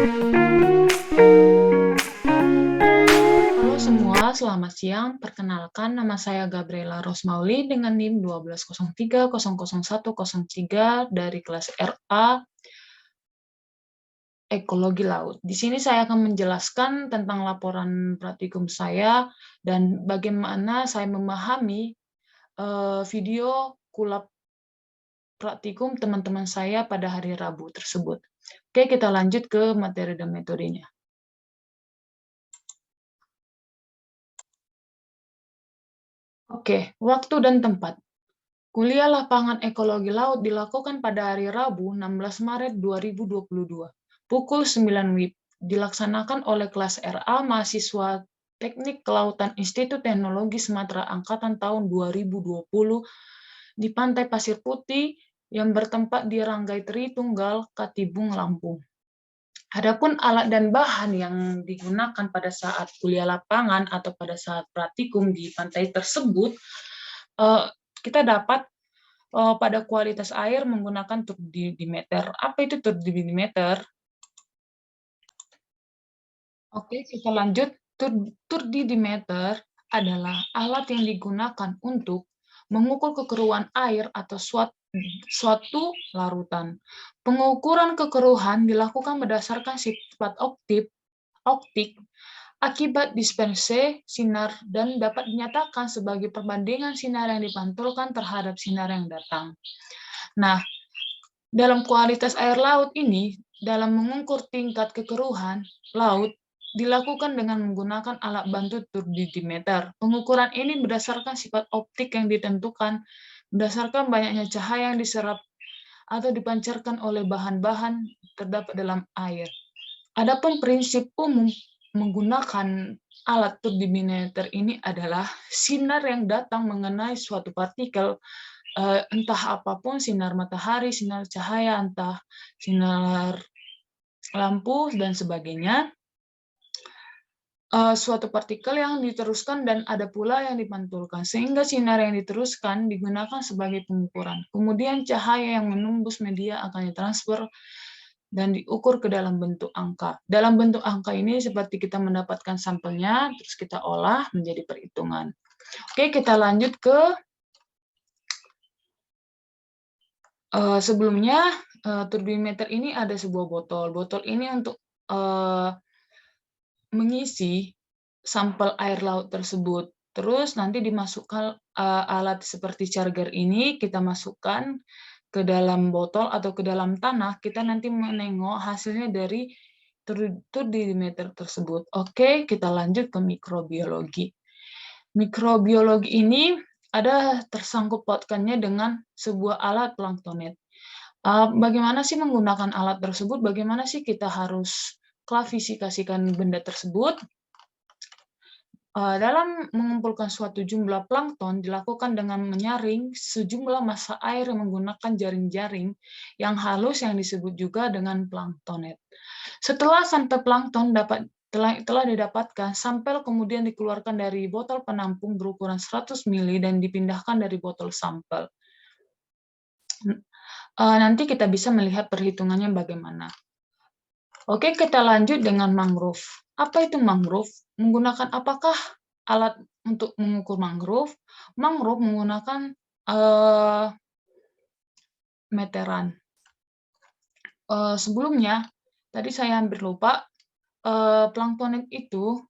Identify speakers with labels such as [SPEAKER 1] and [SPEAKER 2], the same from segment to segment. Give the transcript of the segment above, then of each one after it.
[SPEAKER 1] Halo semua, selamat siang. Perkenalkan, nama saya Gabriela Rosmauli dengan NIM 120300103 dari kelas RA Ekologi Laut. Di sini saya akan menjelaskan tentang laporan praktikum saya dan bagaimana saya memahami video kulap praktikum teman-teman saya pada hari Rabu tersebut. Oke, kita lanjut ke materi dan metodenya. Oke, waktu dan tempat. Kuliah Lapangan Ekologi Laut dilakukan pada hari Rabu 16 Maret 2022, pukul 9 WIB, dilaksanakan oleh kelas RA mahasiswa Teknik Kelautan Institut Teknologi Sumatera Angkatan tahun 2020 di Pantai Pasir Putih yang bertempat di Ranggai Tritunggal, Katibung, Lampung. Adapun alat dan bahan yang digunakan pada saat kuliah lapangan atau pada saat praktikum di pantai tersebut, kita dapat pada kualitas air menggunakan turbidimeter. Apa itu turbidimeter? Oke, kita lanjut. Turbidimeter adalah alat yang digunakan untuk mengukur kekeruhan air atau suatu larutan. Pengukuran kekeruhan dilakukan berdasarkan sifat optik akibat dispersi sinar dan dapat dinyatakan sebagai perbandingan sinar yang dipantulkan terhadap sinar yang datang. Nah, dalam kualitas air laut ini, dalam mengukur tingkat kekeruhan laut, dilakukan dengan menggunakan alat bantu turbidimeter. Pengukuran ini berdasarkan sifat optik yang ditentukan, berdasarkan banyaknya cahaya yang diserap atau dipancarkan oleh bahan-bahan terdapat dalam air. Adapun prinsip umum menggunakan alat turbidimeter ini adalah sinar yang datang mengenai suatu partikel, entah apapun, sinar matahari, sinar cahaya, entah sinar lampu, dan sebagainya, suatu partikel yang diteruskan dan ada pula yang dipantulkan, sehingga sinar yang diteruskan digunakan sebagai pengukuran. Kemudian cahaya yang menembus media akan ditransfer dan diukur ke dalam bentuk angka. Dalam bentuk angka ini seperti kita mendapatkan sampelnya, terus kita olah menjadi perhitungan. Oke, kita lanjut ke sebelumnya. Turbidimeter ini ada sebuah botol. Botol ini untuk mengisi sampel air laut tersebut. Terus nanti dimasukkan alat seperti charger ini, kita masukkan ke dalam botol atau ke dalam tanah, kita nanti menengok hasilnya dari turbidimeter tersebut. Oke, kita lanjut ke mikrobiologi. Mikrobiologi ini ada tersangkut pautkannya dengan sebuah alat planktonet. Bagaimana sih menggunakan alat tersebut? Bagaimana sih kita harus klasifikasikan benda tersebut? Dalam mengumpulkan suatu jumlah plankton dilakukan dengan menyaring sejumlah massa air menggunakan jaring-jaring yang halus yang disebut juga dengan planktonet. Setelah sampel plankton telah didapatkan, sampel kemudian dikeluarkan dari botol penampung berukuran 100 ml dan dipindahkan dari botol sampel. Nanti kita bisa melihat perhitungannya bagaimana. Oke, kita lanjut dengan mangrove. Apa itu mangrove? Menggunakan apakah alat untuk mengukur mangrove? Mangrove menggunakan meteran. Sebelumnya, tadi saya hampir lupa, planktonet itu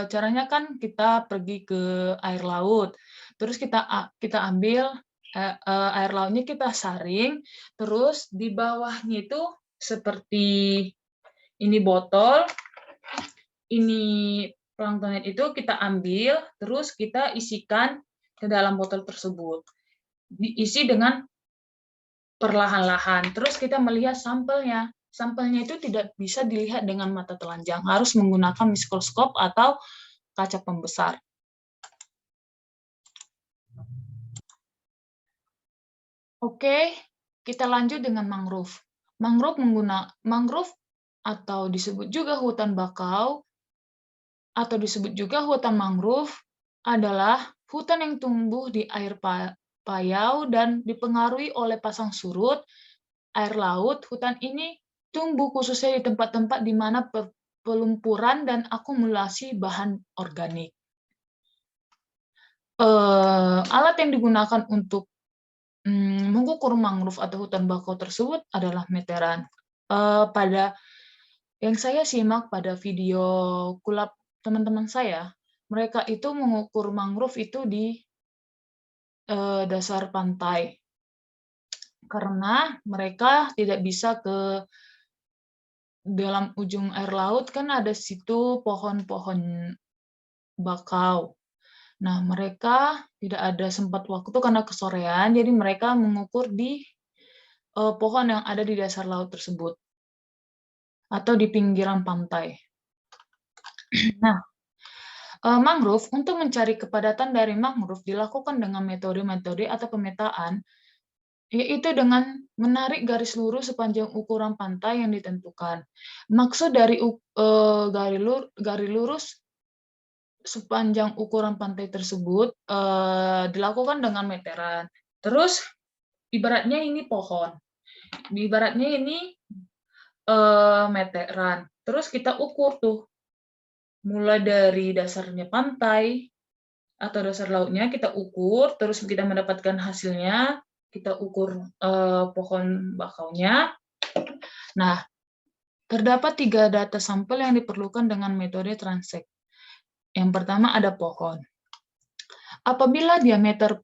[SPEAKER 1] caranya kan kita pergi ke air laut, terus kita ambil air lautnya, kita saring, terus di bawahnya itu seperti ini botol, ini planktonet itu kita ambil, terus kita isikan ke dalam botol tersebut. Diisi dengan perlahan-lahan, terus kita melihat sampelnya. Sampelnya itu tidak bisa dilihat dengan mata telanjang, harus menggunakan mikroskop atau kaca pembesar. Oke, kita lanjut dengan mangrove. Mangrove atau disebut juga hutan bakau atau disebut juga hutan mangrove adalah hutan yang tumbuh di air payau dan dipengaruhi oleh pasang surut air laut. Hutan ini tumbuh khususnya di tempat-tempat di mana pelumpuran dan akumulasi bahan organik. Alat yang digunakan untuk mengukur mangrove atau hutan bakau tersebut adalah meteran. Pada yang saya simak pada video kulap teman-teman saya, mereka itu mengukur mangrove itu di dasar pantai. Karena mereka tidak bisa ke dalam ujung air laut, kan ada situ pohon-pohon bakau. Nah, mereka tidak ada sempat waktu karena kesorean, jadi mereka mengukur di pohon yang ada di dasar laut tersebut atau di pinggiran pantai. Nah, mangrove, untuk mencari kepadatan dari mangrove dilakukan dengan metode-metode atau pemetaan, yaitu dengan menarik garis lurus sepanjang ukuran pantai yang ditentukan. Maksud dari garis lurus sepanjang ukuran pantai tersebut dilakukan dengan meteran. Terus ibaratnya ini pohon, ibaratnya ini meteran. Terus kita ukur tuh, mulai dari dasarnya pantai atau dasar lautnya kita ukur, terus kita mendapatkan hasilnya, kita ukur pohon bakaunya. Nah, terdapat 3 data sampel yang diperlukan dengan metode transect. Yang pertama ada pohon. Apabila diameter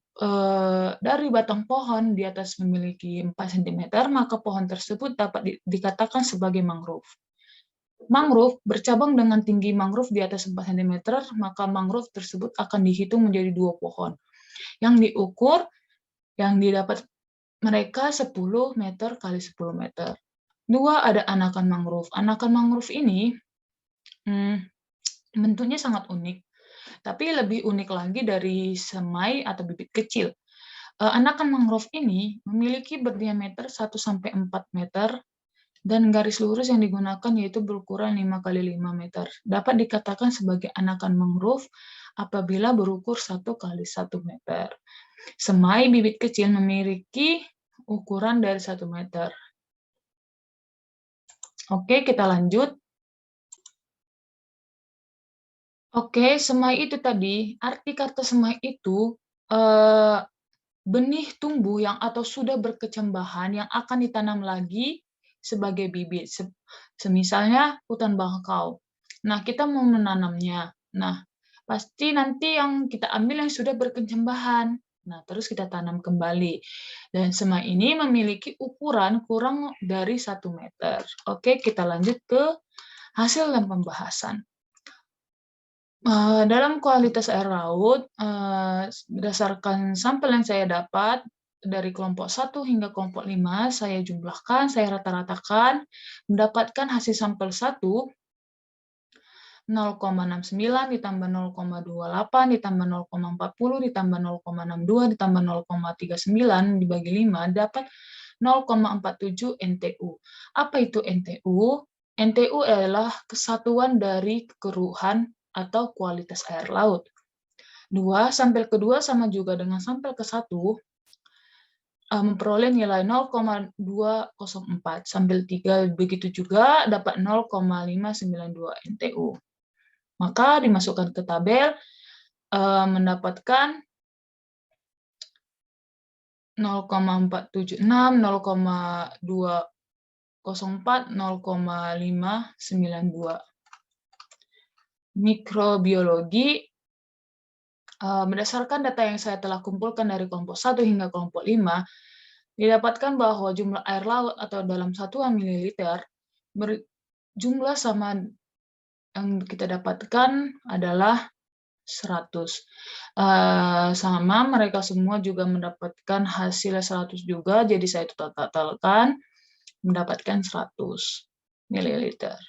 [SPEAKER 1] dari batang pohon di atas memiliki 4 cm, maka pohon tersebut dapat dikatakan sebagai mangrove. Mangrove bercabang dengan tinggi mangrove di atas 4 cm, maka mangrove tersebut akan dihitung menjadi 2 pohon. Yang diukur, yang didapat mereka 10 meter kali 10 meter. 2 ada anakan mangrove. Anakan mangrove ini bentuknya sangat unik, tapi lebih unik lagi dari semai atau bibit kecil. Anakan mangrove ini memiliki berdiameter 1-4 meter, dan garis lurus yang digunakan yaitu berukuran 5 kali 5 meter. Dapat dikatakan sebagai anakan mangrove apabila berukur 1 kali 1 meter. Semai bibit kecil memiliki ukuran dari 1 meter. Oke, kita lanjut. Oke, semai itu tadi, arti kata semai itu benih tumbuh yang atau sudah berkecambahan yang akan ditanam lagi sebagai bibit. Semisalnya hutan bakau. Nah, kita mau menanamnya. Nah, pasti nanti yang kita ambil yang sudah berkecambahan. Nah, terus kita tanam kembali. Dan semai ini memiliki ukuran kurang dari 1 meter. Oke, kita lanjut ke hasil dan pembahasan. Dalam kualitas air laut, berdasarkan sampel yang saya dapat, dari kelompok 1 hingga kelompok 5, saya jumlahkan, saya rata-ratakan, mendapatkan hasil sampel 1, 0,69 ditambah 0,28 ditambah 0,40 ditambah 0,62 ditambah 0,39 dibagi 5, dapat 0,47 NTU. Apa itu NTU? NTU adalah kesatuan dari kekeruhan atau kualitas air laut. 2, sampel kedua sama juga dengan sampel ke-1, memperoleh nilai 0,204. Sampel 3 begitu juga dapat 0,592 NTU. Maka dimasukkan ke tabel, mendapatkan 0,476, 0,204, 0,592. Mikrobiologi, berdasarkan data yang saya telah kumpulkan dari kelompok 1 hingga kelompok 5, didapatkan bahwa jumlah air laut atau dalam satuan mililiter berjumlah sama yang kita dapatkan adalah 100. Sama mereka semua juga mendapatkan hasil 100 juga, jadi saya totalkan mendapatkan 100 mililiter.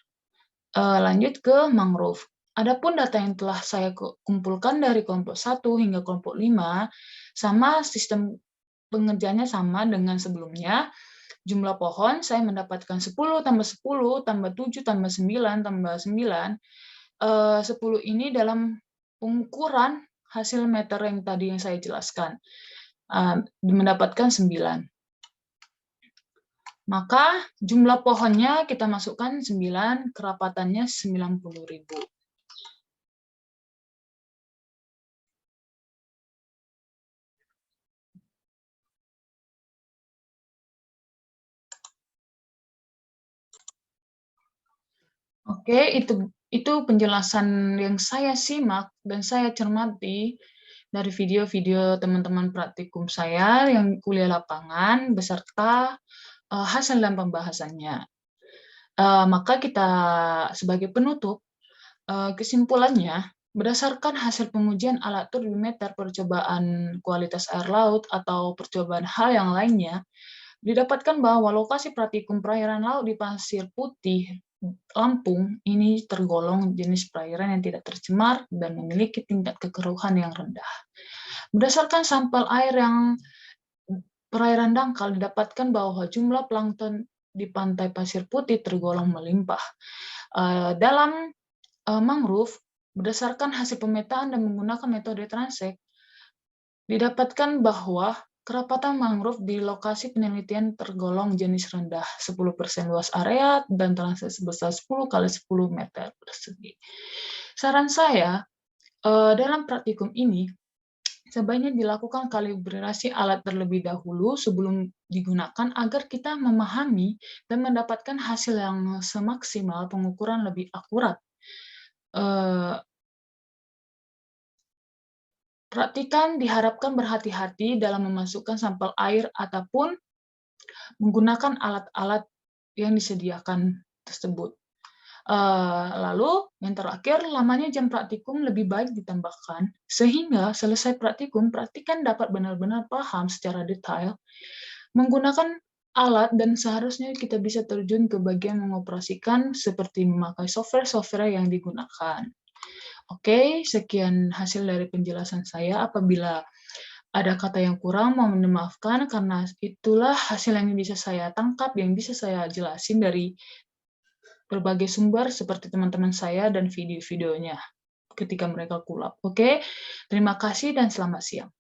[SPEAKER 1] Lanjut ke mangrove. Adapun data yang telah saya kumpulkan dari kelompok 1 hingga kelompok 5, sama sistem pengerjaannya sama dengan sebelumnya. Jumlah pohon saya mendapatkan 10 tambah 10 tambah 7 tambah 9 tambah 9. 10 ini dalam pengukuran hasil meter yang tadi yang saya jelaskan. Mendapatkan 9. Maka jumlah pohonnya kita masukkan 9, kerapatannya 90.000. Oke, itu penjelasan yang saya simak dan saya cermati dari video-video teman-teman praktikum saya yang kuliah lapangan beserta hasil dan pembahasannya. Maka kita sebagai penutup, kesimpulannya, berdasarkan hasil pengujian alat turbimeter percobaan kualitas air laut atau percobaan hal yang lainnya, didapatkan bahwa lokasi praktikum perairan laut di Pasir Putih, Lampung, ini tergolong jenis perairan yang tidak tercemar dan memiliki tingkat kekeruhan yang rendah. Berdasarkan sampel air yang perairan dangkal, didapatkan bahwa jumlah plankton di pantai Pasir Putih tergolong melimpah. Dalam mangrove, berdasarkan hasil pemetaan dan menggunakan metode transek, didapatkan bahwa kerapatan mangrove di lokasi penelitian tergolong jenis rendah, 10% luas area dan transek sebesar 10 kali 10 meter persegi. Saran saya, dalam praktikum ini, sebaiknya dilakukan kalibrasi alat terlebih dahulu sebelum digunakan agar kita memahami dan mendapatkan hasil yang semaksimal pengukuran lebih akurat. Praktikan diharapkan berhati-hati dalam memasukkan sampel air ataupun menggunakan alat-alat yang disediakan tersebut. Lalu yang terakhir, lamanya jam praktikum lebih baik ditambahkan, sehingga selesai praktikum, praktikan dapat benar-benar paham secara detail menggunakan alat dan seharusnya kita bisa terjun ke bagian mengoperasikan seperti memakai software-software yang digunakan. Oke, sekian hasil dari penjelasan saya. Apabila ada kata yang kurang, mohon dimaafkan karena itulah hasil yang bisa saya tangkap, yang bisa saya jelasin dari berbagai sumber seperti teman-teman saya dan video-videonya ketika mereka kulap. Oke, terima kasih dan selamat siang.